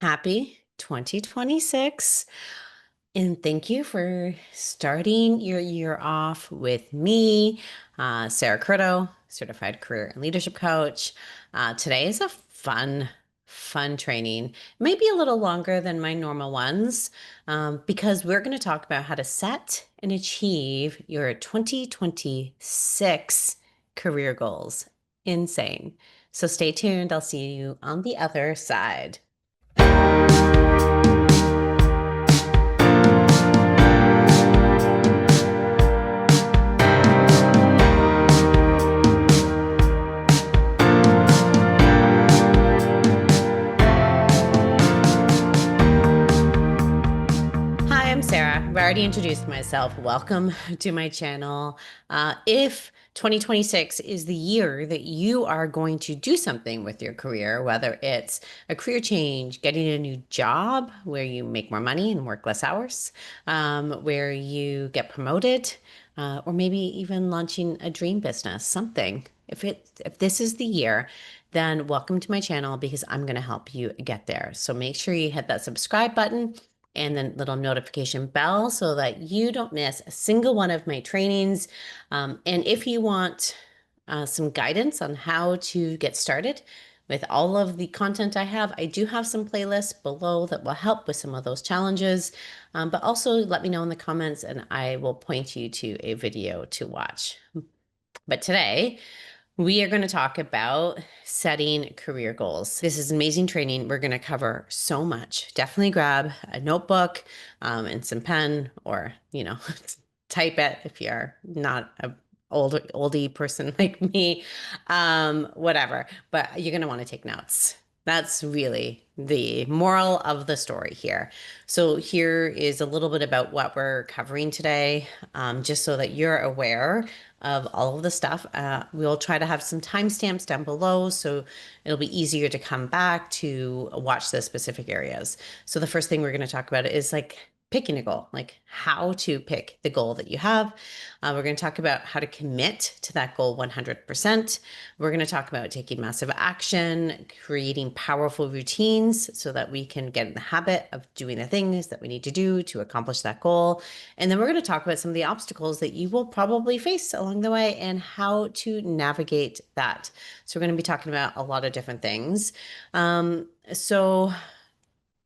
Happy 2026. And thank you for starting your year off with me, Sarah Curto, certified career and leadership coach. Today is a fun training. It may be a little longer than my normal ones because we're going to talk about how to set and achieve your 2026 career goals. Insane. So stay tuned. I'll see you on the other side. Hi, I'm Sarah. I've already introduced myself. Welcome to my channel. If 2026 is the year that you are going to do something with your career, whether it's a career change, getting a new job where you make more money and work less hours, where you get promoted, or maybe even launching a dream business, something. If this is the year, then welcome to my channel because I'm going to help you get there. So make sure you hit that subscribe button and then little notification bell so that you don't miss a single one of my trainings. And if you want some guidance on how to get started with all of the content I do have some playlists below that will help with some of those challenges. But also let me know in the comments and I will point you to a video to watch. But today, we are going to talk about setting career goals. This is amazing training. We're going to cover so much. Definitely grab a notebook and some pen or, type it if you're not a oldie person like me, whatever. But you're going to want to take notes. That's really the moral of the story here. So here is a little bit about what we're covering today, just so that you're aware of all of the stuff. We'll try to have some timestamps down below so it'll be easier to come back to watch the specific areas. So the first thing we're going to talk about is like picking a goal, like how to pick the goal that you have. We're going to talk about how to commit to that goal 100%. We're going to talk about taking massive action, creating powerful routines so that we can get in the habit of doing the things that we need to do to accomplish that goal. And then we're going to talk about some of the obstacles that you will probably face along the way and how to navigate that. So we're going to be talking about a lot of different things. So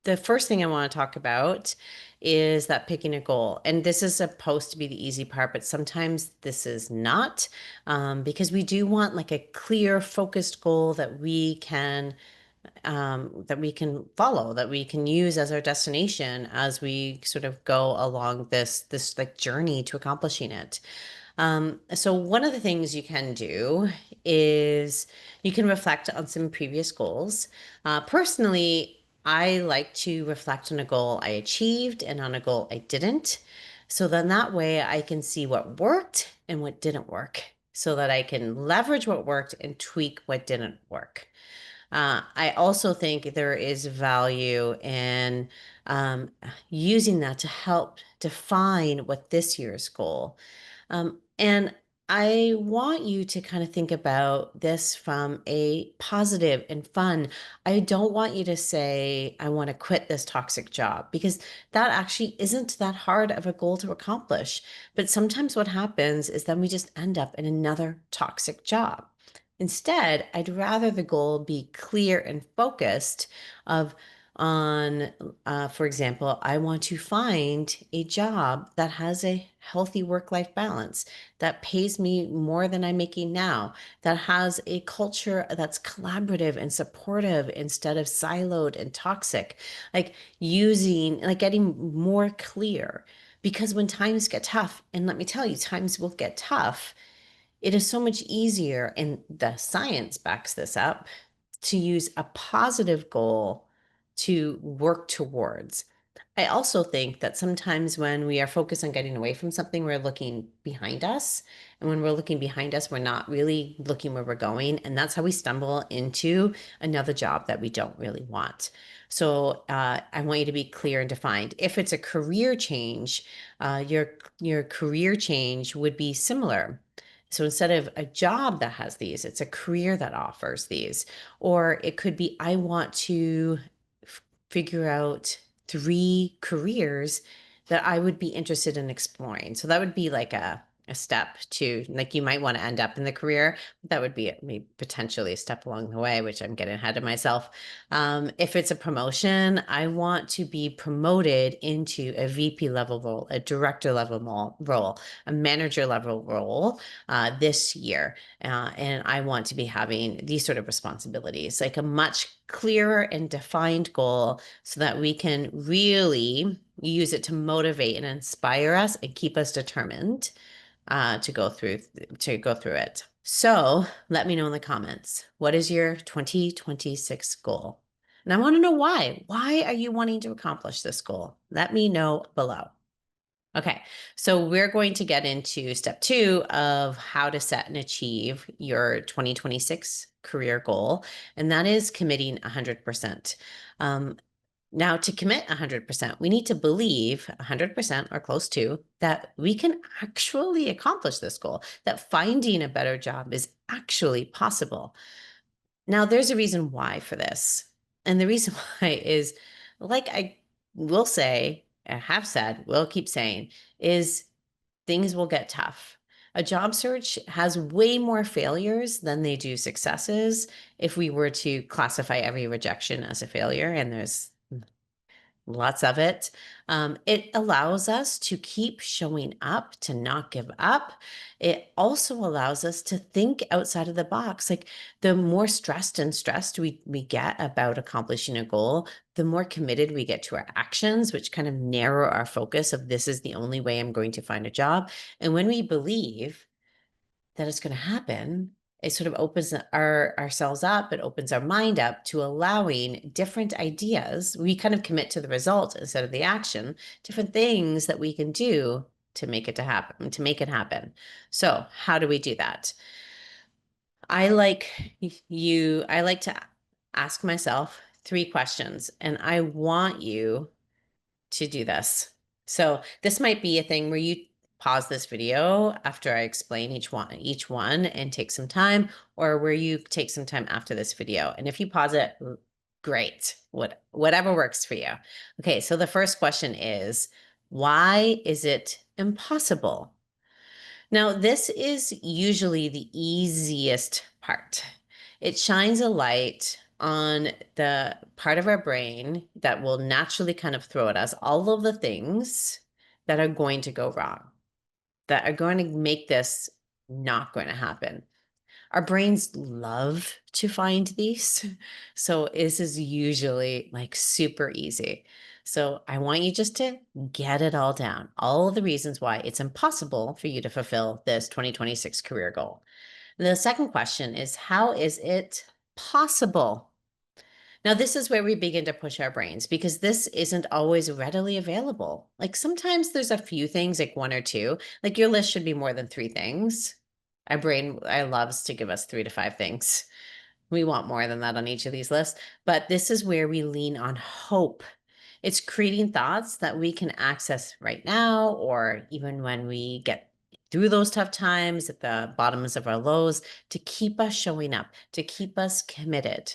the first thing I want to talk about is that picking a goal. And this is supposed to be the easy part, but sometimes this is not, because we do want like a clear, focused goal that we can follow, that we can use as our destination as we sort of go along this like journey to accomplishing it. So one of the things you can do is you can reflect on some previous goals. Personally, I like to reflect on a goal I achieved and on a goal I didn't. So then that way I can see what worked and what didn't work so that I can leverage what worked and tweak what didn't work. I also think there is value in using that to help define what this year's goal. And I want you to kind of think about this from a positive and fun. I don't want you to say, I want to quit this toxic job, because that actually isn't that hard of a goal to accomplish. But sometimes what happens is then we just end up in another toxic job. Instead, I'd rather the goal be clear and focused of on, for example, I want to find a job that has a healthy work-life balance, that pays me more than I'm making now, that has a culture that's collaborative and supportive instead of siloed and toxic, like getting more clear. Because when times get tough, and let me tell you, times will get tough, it is so much easier, and the science backs this up, to use a positive goal to work towards. I also think that sometimes when we are focused on getting away from something, we're looking behind us. And when we're looking behind us, we're not really looking where we're going. And that's how we stumble into another job that we don't really want. So I want you to be clear and defined. If it's a career change, your career change would be similar. So instead of a job that has these, it's a career that offers these. Or it could be, I want to figure out 3 careers that I would be interested in exploring. So that would be like a step to, like, you might want to end up in the career. That would be maybe potentially a step along the way, which I'm getting ahead of myself. If it's a promotion, I want to be promoted into a VP level role, a director level role, a manager level role this year. And I want to be having these sort of responsibilities, like a much clearer and defined goal so that we can really use it to motivate and inspire us and keep us determined to go through it. So let me know in the comments, what is your 2026 goal? And I want to know why. Why are you wanting to accomplish this goal? Let me know below. Okay, so we're going to get into step 2 of how to set and achieve your 2026 career goal, and that is committing 100%. Now, to commit 100%, we need to believe 100% or close to that we can actually accomplish this goal, that finding a better job is actually possible. Now, there's a reason why for this. And the reason why is, like I will say, I have said, will keep saying, is things will get tough. A job search has way more failures than they do successes if we were to classify every rejection as a failure, and there's lots of it. It allows us to keep showing up, to not give up. It also allows us to think outside of the box. Like, the more stressed we get about accomplishing a goal, the more committed we get to our actions, which kind of narrow our focus of this is the only way I'm going to find a job. And when we believe that it's going to happen, it sort of opens ourselves up. It opens our mind up to allowing different ideas. We kind of commit to the result instead of the action, different things that we can do to make it happen. So how do we do that? I like to ask myself 3 questions, and I want you to do this. So this might be a thing where you pause this video after I explain each one and take some time, or where you take some time after this video. And if you pause it, great. Whatever works for you. Okay, so the first question is, why is it impossible? Now, this is usually the easiest part. It shines a light on the part of our brain that will naturally kind of throw at us all of the things that are going to go wrong, that are going to make this not going to happen. Our brains love to find these. So this is usually like super easy. So I want you just to get it all down, all of the reasons why it's impossible for you to fulfill this 2026 career goal. The second question is, how is it possible? Now, this is where we begin to push our brains, because this isn't always readily available. Like, sometimes there's a few things, like 1 or 2, like your list should be more than 3 things. Our brain, I loves to give us 3 to 5 things. We want more than that on each of these lists, but this is where we lean on hope. It's creating thoughts that we can access right now, or even when we get through those tough times at the bottoms of our lows, to keep us showing up, to keep us committed.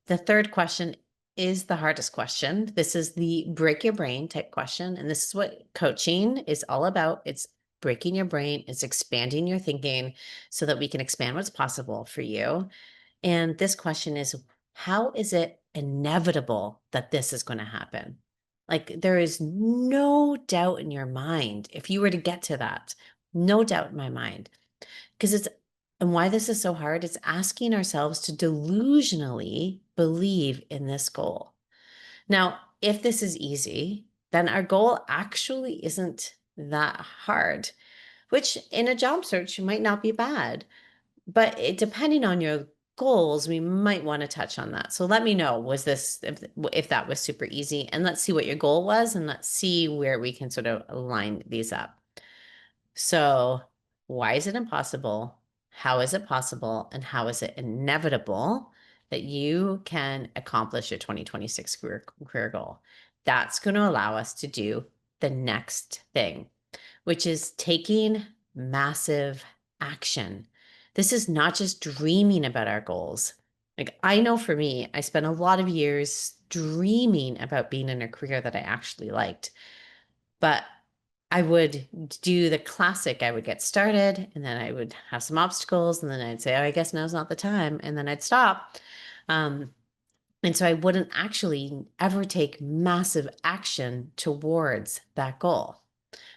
The third question is the hardest question. This is the break your brain type question. And this is what coaching is all about. It's breaking your brain, it's expanding your thinking so that we can expand what's possible for you. And this question is, how is it inevitable that this is going to happen? Like, there is no doubt in your mind. If you were to get to that, no doubt in my mind, because and why this is so hard, it's asking ourselves to delusionally believe in this goal. Now, if this is easy, then our goal actually isn't that hard, which in a job search might not be bad. But depending on your goals, we might want to touch on that. So let me know, was this, if that was super easy, and let's see what your goal was, and let's see where we can sort of line these up. So why is it impossible? How is it possible? And how is it inevitable that you can accomplish your 2026 career goal? That's going to allow us to do the next thing, which is taking massive action. This is not just dreaming about our goals. Like, I know for me, I spent a lot of years dreaming about being in a career that I actually liked. But I would do the classic. I would get started and then I would have some obstacles and then I'd say, oh, I guess now's not the time. And then I'd stop. Um, and so I wouldn't actually ever take massive action towards that goal.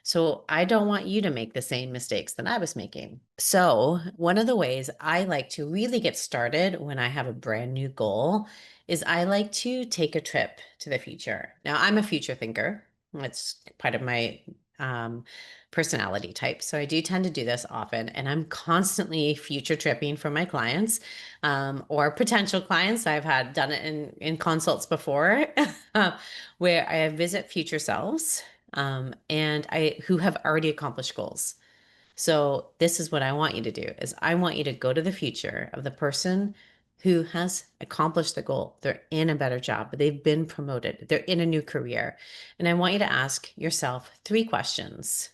So I don't want you to make the same mistakes that I was making. So one of the ways I like to really get started when I have a brand new goal is I like to take a trip to the future. Now, I'm a future thinker. It's part of my um, personality type. So I do tend to do this often, and I'm constantly future tripping for my clients or potential clients. I've had done it in consults before, where I visit future selves and I who have already accomplished goals. So this is what I want you to do is I want you to go to the future of the person who has accomplished the goal. They're in a better job, but they've been promoted. They're in a new career. And I want you to ask yourself 3 questions.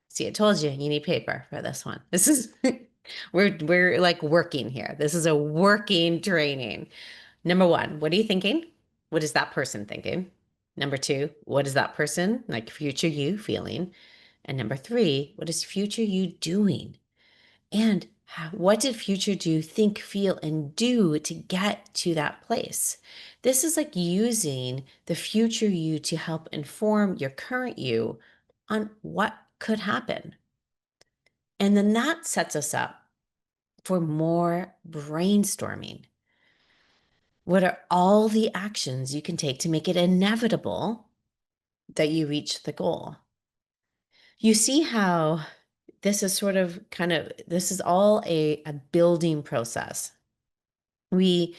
See, I told you you need paper for this one. This is we're like working here. This is a working training. Number one, what are you thinking? What is that person thinking? Number two, what is that person, like future you, feeling? And number three, what is future you doing? And what did future you think, feel, and do to get to that place? This is like using the future you to help inform your current you on what could happen. And then that sets us up for more brainstorming. What are all the actions you can take to make it inevitable that you reach the goal? You see how this is sort of this is all a building process. We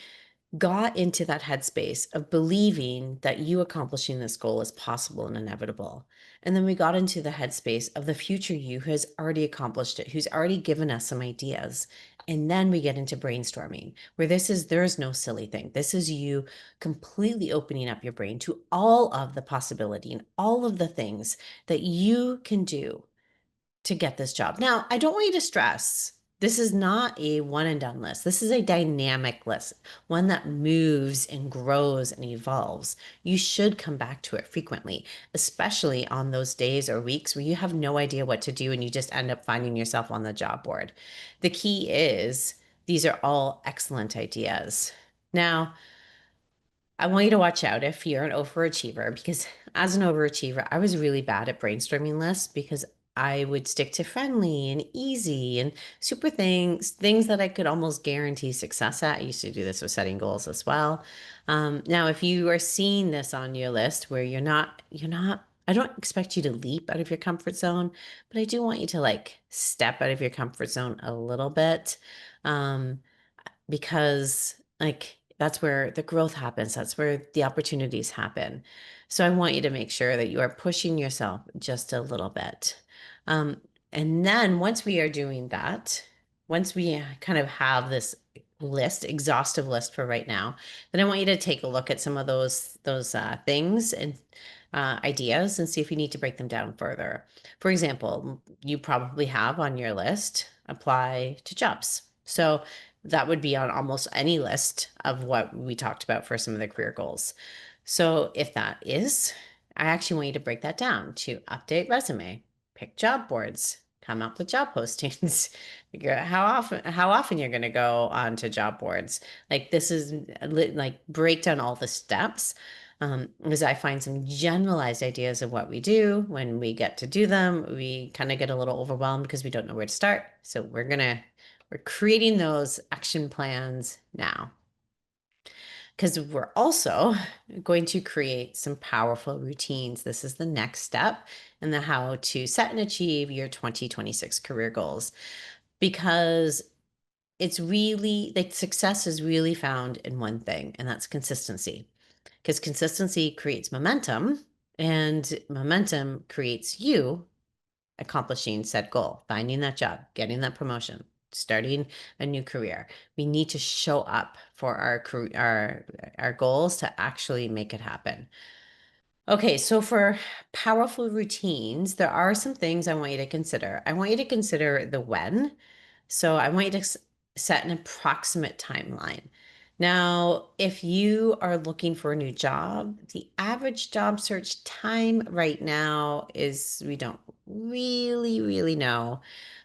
got into that headspace of believing that you accomplishing this goal is possible and inevitable. And then we got into the headspace of the future you who has already accomplished it, who's already given us some ideas. And then we get into brainstorming, where there's no silly thing. This is you completely opening up your brain to all of the possibility and all of the things that you can do to get this job. Now, I don't want you to stress. This is not a one and done list. This is a dynamic list, one that moves and grows and evolves. You should come back to it frequently, especially on those days or weeks where you have no idea what to do and you just end up finding yourself on the job board. The key is these are all excellent ideas. Now, I want you to watch out if you're an overachiever because as an overachiever, I was really bad at brainstorming lists because I would stick to friendly and easy and super things that I could almost guarantee success at. I used to do this with setting goals as well. Now, if you are seeing this on your list where I don't expect you to leap out of your comfort zone, but I do want you to like step out of your comfort zone a little bit. Um, because like that's where the growth happens. That's where the opportunities happen. So I want you to make sure that you are pushing yourself just a little bit. Um, and then once we are doing that, once we kind of have this exhaustive list for right now, then I want you to take a look at some of those things and ideas and see if you need to break them down further. For example, you probably have on your list apply to jobs. So that would be on almost any list of what we talked about for some of the career goals. So if that is, I actually want you to break that down to update resume, pick job boards, come up with job postings, figure out how often you're going to go onto job boards. Like this is like break down all the steps. Because I find some generalized ideas of what we do. When we get to do them, we kind of get a little overwhelmed because we don't know where to start. So we're creating those action plans now because we're also going to create some powerful routines. This is the next step in the how to set and achieve your 2026 career goals because it's really like success is really found in one thing, and that's consistency. Because consistency creates momentum, and momentum creates you accomplishing said goal, finding that job, getting that promotion, starting a new career. We need to show up for our goals to actually make it happen. Okay, so for powerful routines, there are some things I want you to consider. I want you to consider the when. So I want you to set an approximate timeline. Now, if you are looking for a new job, the average job search time right now is, we don't really know,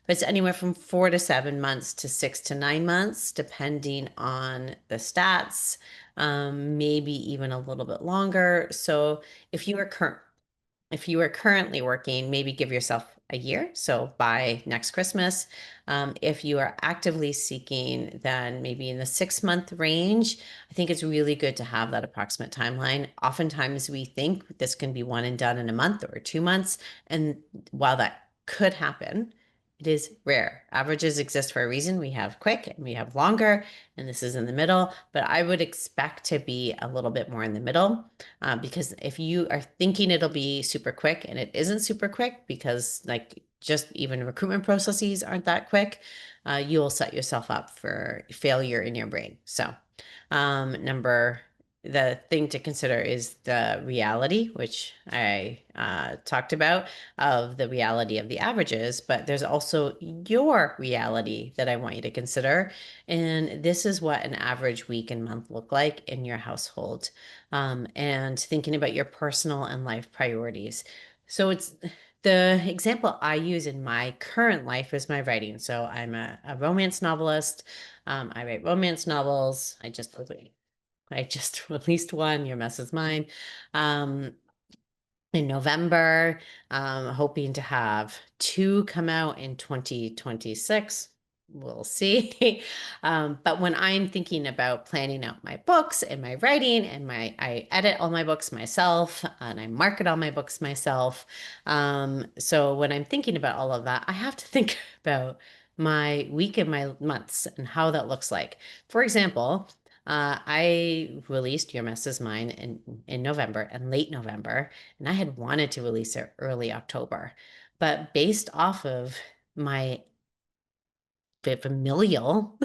but it's anywhere from 4 to 7 months to 6 to 9 months, depending on the stats, maybe even a little bit longer. So if you are currently working, maybe give yourself a year. So by next Christmas, if you are actively seeking, then maybe in the 6 month range. I think it's really good to have that approximate timeline. Oftentimes we think this can be one and done in a month or 2 months. And while that could happen, it is rare. Averages exist for a reason. We have quick and we have longer, and this is in the middle. But I would expect to be a little bit more in the middle, because if you are thinking it'll be super quick and it isn't super quick, because like just even recruitment processes aren't that quick, you'll set yourself up for failure in your brain. So, number the thing to consider is the reality, which I talked about, of the reality of the averages, but there's also your reality that I want you to consider. And this is what an average week and month look like in your household, and thinking about your personal and life priorities. So it's the example I use in my current life is my writing. So I'm a romance novelist. I write romance novels. I just released one, Your Mess is Mine, um, in November, hoping to have two come out in 2026. We'll see. But when I'm thinking about planning out my books and my writing and I edit all my books myself and I market all my books myself. So when I'm thinking about all of that, I have to think about my week and my months and how that looks like. For example, I released Your Mess is Mine in November and late November, and I had wanted to release it early October. But based off of my familial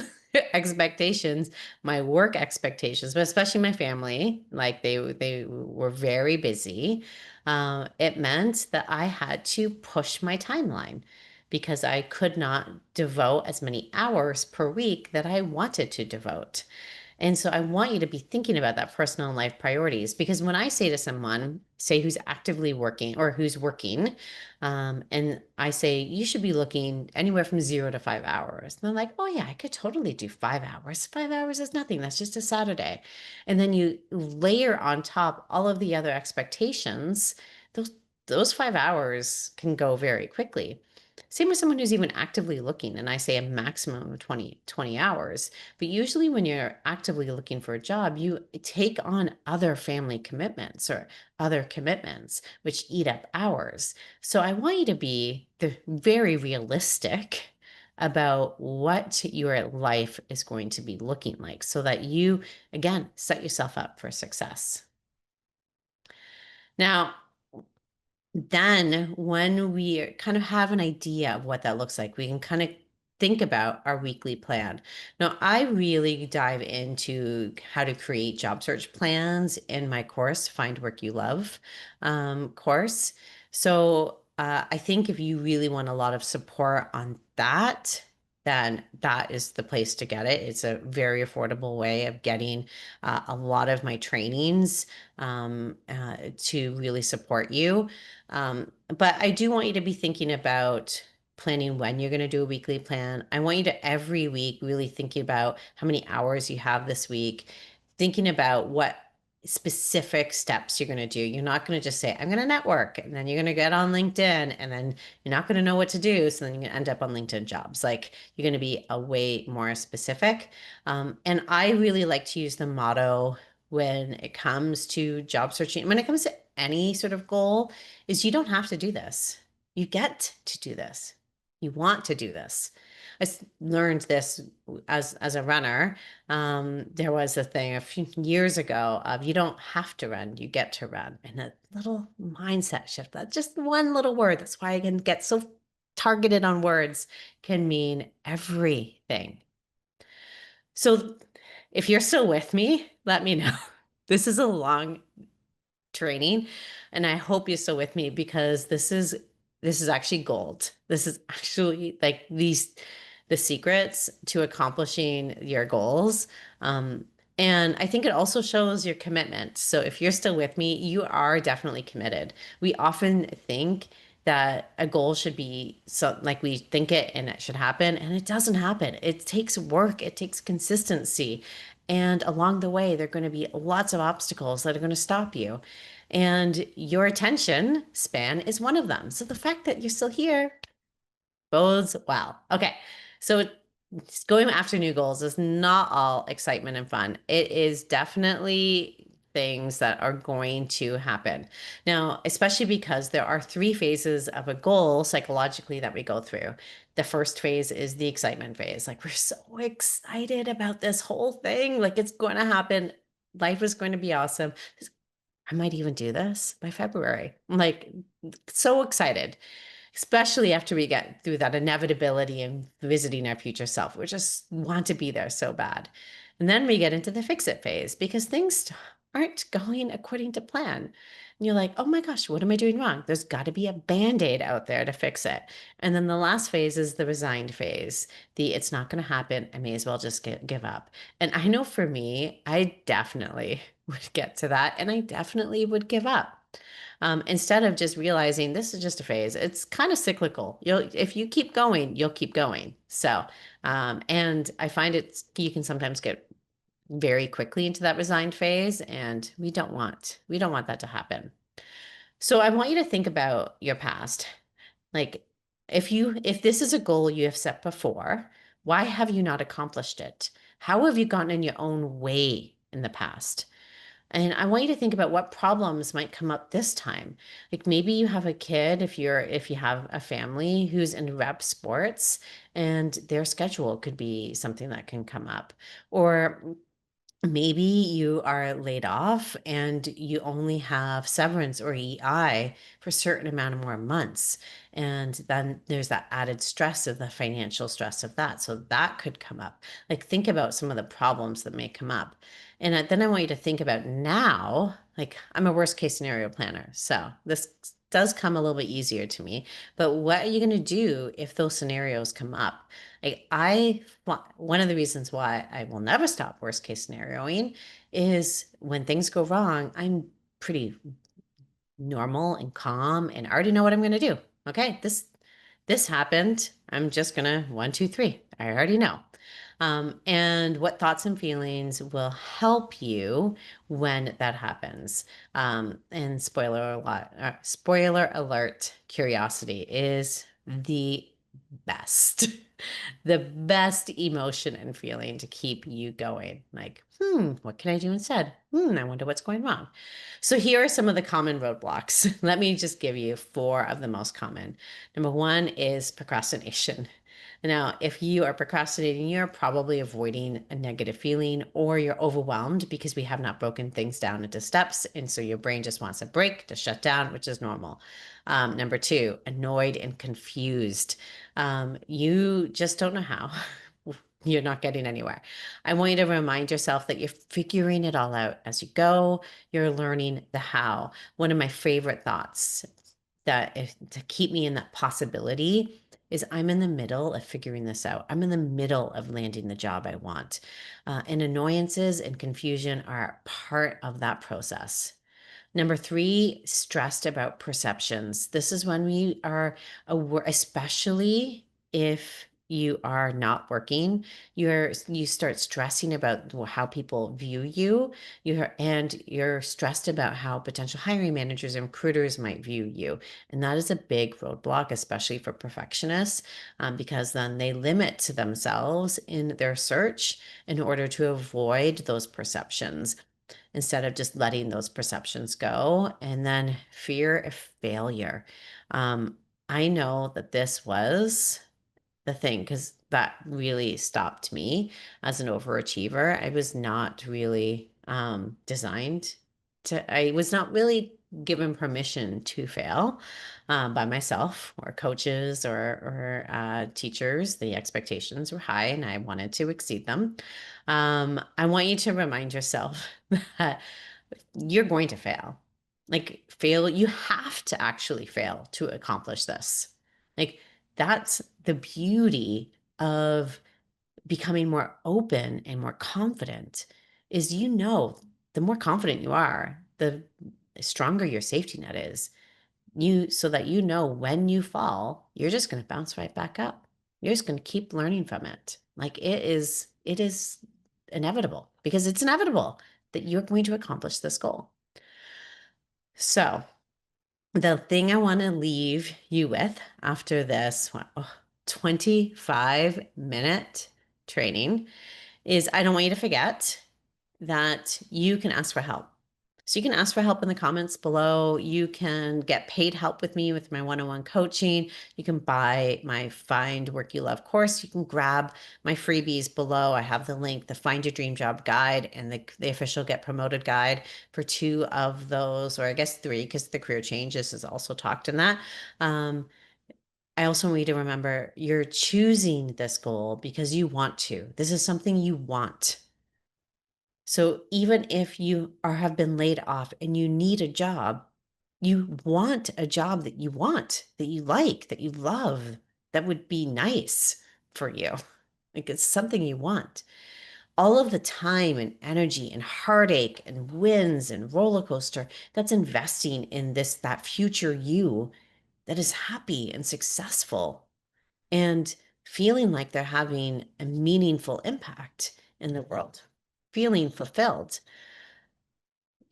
expectations, my work expectations, but especially my family, like they were very busy. It meant that I had to push my timeline because I could not devote as many hours per week that I wanted to devote. And so I want you to be thinking about that personal life priorities, because when I say to someone, say who's actively working or who's working, and I say you should be looking anywhere from 0 to 5 hours, and they're like, oh yeah, I could totally do 5 hours. 5 hours is nothing. That's just a Saturday. And then you layer on top all of the other expectations. Those 5 hours can go very quickly. Same with someone who's even actively looking, and I say a maximum of 20 hours. But usually, when you're actively looking for a job, you take on other family commitments or other commitments, which eat up hours. So I want you to be very realistic about what your life is going to be looking like so that you, again, set yourself up for success. Now, then when we kind of have an idea of what that looks like, we can kind of think about our weekly plan. Now, I really dive into how to create job search plans in my course, Find Work You Love, course. So I think if you really want a lot of support on that, then that is the place to get it. It's a very affordable way of getting a lot of my trainings, to really support you. But I do want you to be thinking about planning when you're going to do a weekly plan. I want you to every week really thinking about how many hours you have this week, thinking about what specific steps you're going to do. You're not going to just say, I'm going to network, and then you're going to get on LinkedIn, and then you're not going to know what to do. So then you're going to end up on LinkedIn jobs. Like, you're going to be a way more specific. And I really like to use the motto when it comes to job searching, when it comes to any sort of goal, is you don't have to do this. You get to do this. You want to do this. Learned this as a runner. There was a thing a few years ago of you don't have to run, you get to run. And a little mindset shift, that just one little word, that's why I can get so targeted on words, can mean everything. So if you're still with me, let me know. This is a long training, and I hope you're still with me, because this is actually gold. This is actually like the secrets to accomplishing your goals. And I think it also shows your commitment. So if you're still with me, you are definitely committed. We often think that a goal should be so like we think it and it should happen, and it doesn't happen. It takes work, it takes consistency. And along the way, there are going to be lots of obstacles that are going to stop you. And your attention span is one of them. So the fact that you're still here bodes well. Okay. So going after new goals is not all excitement and fun. It is definitely things that are going to happen. Now, especially because there are three phases of a goal psychologically that we go through. The first phase is the excitement phase. Like, we're so excited about this whole thing. Like, it's going to happen. Life is going to be awesome. I might even do this by February. I'm like, so excited, especially after we get through that inevitability and visiting our future self. We just want to be there so bad. And then we get into the fix it phase because things aren't going according to plan. And you're like, oh my gosh, what am I doing wrong? There's got to be a band-aid out there to fix it. And then the last phase is the resigned phase. The it's not going to happen. I may as well just give up. And I know for me, I definitely would get to that and I definitely would give up. Instead of just realizing this is just a phase. It's kind of cyclical. If you keep going, you'll keep going. So, and I find you can sometimes get very quickly into that resigned phase, and we don't want that to happen. So I want you to think about your past. Like, if this is a goal you have set before, why have you not accomplished it? How have you gotten in your own way in the past? And I want you to think about what problems might come up this time. Like, maybe you have a kid, if you have a family who's in rep sports, and their schedule could be something that can come up. Or maybe you are laid off and you only have severance or EI for a certain amount of more months. And then there's that added stress of the financial stress of that. So that could come up. Like, think about some of the problems that may come up. And then I want you to think about now, like, I'm a worst case scenario planner. So this does come a little bit easier to me. But what are you going to do if those scenarios come up? One of the reasons why I will never stop worst case scenarioing is when things go wrong, I'm pretty normal and calm and I already know what I'm going to do. Okay, this happened. I'm just gonna one, two, three. I already know. And what thoughts and feelings will help you when that happens. And spoiler alert, curiosity is the best. The best emotion and feeling to keep you going. Like, what can I do instead? I wonder what's going wrong. So here are some of the common roadblocks. Let me just give you four of the most common. Number one is procrastination. Now, if you are procrastinating, you're probably avoiding a negative feeling or you're overwhelmed because we have not broken things down into steps. And so your brain just wants a break to shut down, which is normal. Number two, annoyed and confused. You just don't know how. You're not getting anywhere. I want you to remind yourself that you're figuring it all out as you go. You're learning the how. One of my favorite thoughts to keep me in that possibility is I'm in the middle of figuring this out. I'm in the middle of landing the job I want. And annoyances and confusion are part of that process. Number three, stressed about perceptions. This is when we are aware, especially if you are not working, you start stressing about how people view you. You're stressed about how potential hiring managers and recruiters might view you. And that is a big roadblock, especially for perfectionists, because then they limit themselves in their search in order to avoid those perceptions instead of just letting those perceptions go. And then fear of failure. Um, I know that this was the thing because that really stopped me as an overachiever. I was not really designed I was not really given permission to fail by myself or coaches or teachers. The expectations were high and I wanted to exceed them. I want you to remind yourself that you're going to fail. Like, you have to actually fail to accomplish this. Like, that's the beauty of becoming more open and more confident is the more confident you are, the stronger your safety net is. So that when you fall, you're just going to bounce right back up. You're just going to keep learning from it. Like it is inevitable because it's inevitable that you're going to accomplish this goal. So the thing I want to leave you with after this 25-minute training is I don't want you to forget that you can ask for help. So you can ask for help in the comments below. You can get paid help with me with my one-on-one coaching. You can buy my Find Work You Love course. You can grab my freebies below. I have the link, the Find Your Dream Job guide and the official Get Promoted guide for 2 of those, or I guess 3, because the career changes is also talked in that. I also want you to remember you're choosing this goal because you want to. This is something you want. So even if you have been laid off and you need a job, you want a job that you want, that you like, that you love, that would be nice for you. Like it's something you want. All of the time and energy and heartache and wins and roller coaster, that's investing in that future you that is happy and successful and feeling like they're having a meaningful impact in the world, feeling fulfilled.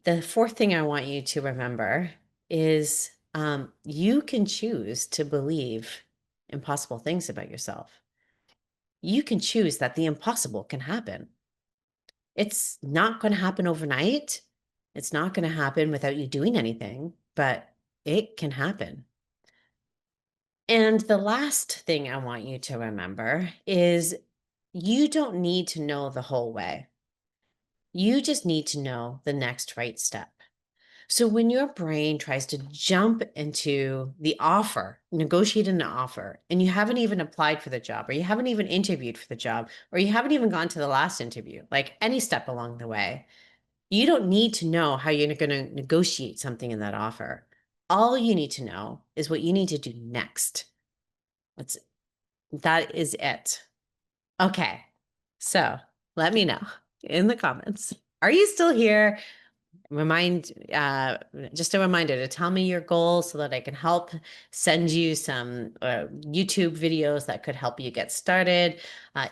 The fourth thing I want you to remember is you can choose to believe impossible things about yourself. You can choose that the impossible can happen. It's not going to happen overnight. It's not going to happen without you doing anything, but it can happen. And the last thing I want you to remember is you don't need to know the whole way. You just need to know the next right step. So when your brain tries to jump into the offer, negotiate an offer, and you haven't even applied for the job, or you haven't even interviewed for the job, or you haven't even gone to the last interview, like any step along the way, you don't need to know how you're going to negotiate something in that offer. All you need to know is what you need to do next. That is it. Okay. So let me know in the comments. Are you still here? Just a reminder to tell me your goals so that I can help send you some YouTube videos that could help you get started.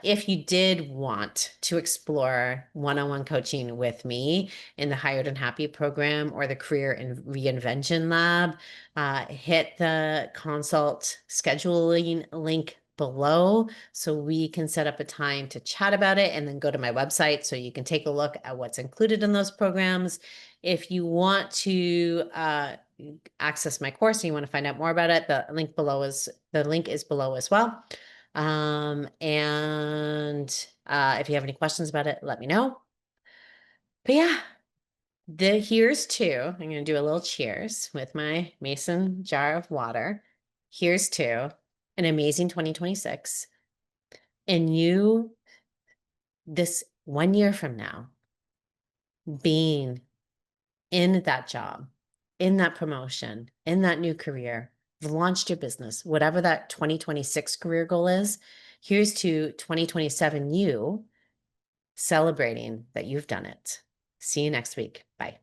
If you did want to explore one-on-one coaching with me in the Hired and Happy program or the Career and Reinvention Lab, hit the consult scheduling link below so we can set up a time to chat about it, and then go to my website so you can take a look at what's included in those programs. If you want to access my course and you want to find out more about it, the link is below as well. And if you have any questions about it, let me know. But yeah, here's to, I'm going to do a little cheers with my mason jar of water. Here's to an amazing 2026. And you, this 1 year from now, being in that job, in that promotion, in that new career, you've launched your business, whatever that 2026 career goal is, here's to 2027 you celebrating that you've done it. See you next week. Bye.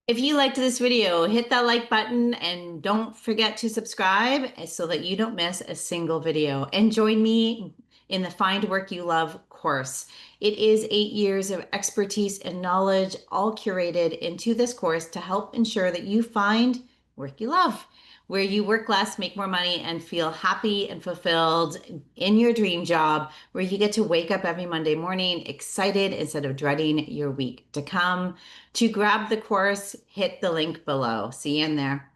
If you liked this video, hit that like button and don't forget to subscribe so that you don't miss a single video. And join me in the Find Work You Love course. It is 8 years of expertise and knowledge, all curated into this course to help ensure that you find work you love, where you work less, make more money, and feel happy and fulfilled in your dream job, where you get to wake up every Monday morning excited instead of dreading your week to come. To grab the course, hit the link below. See you in there.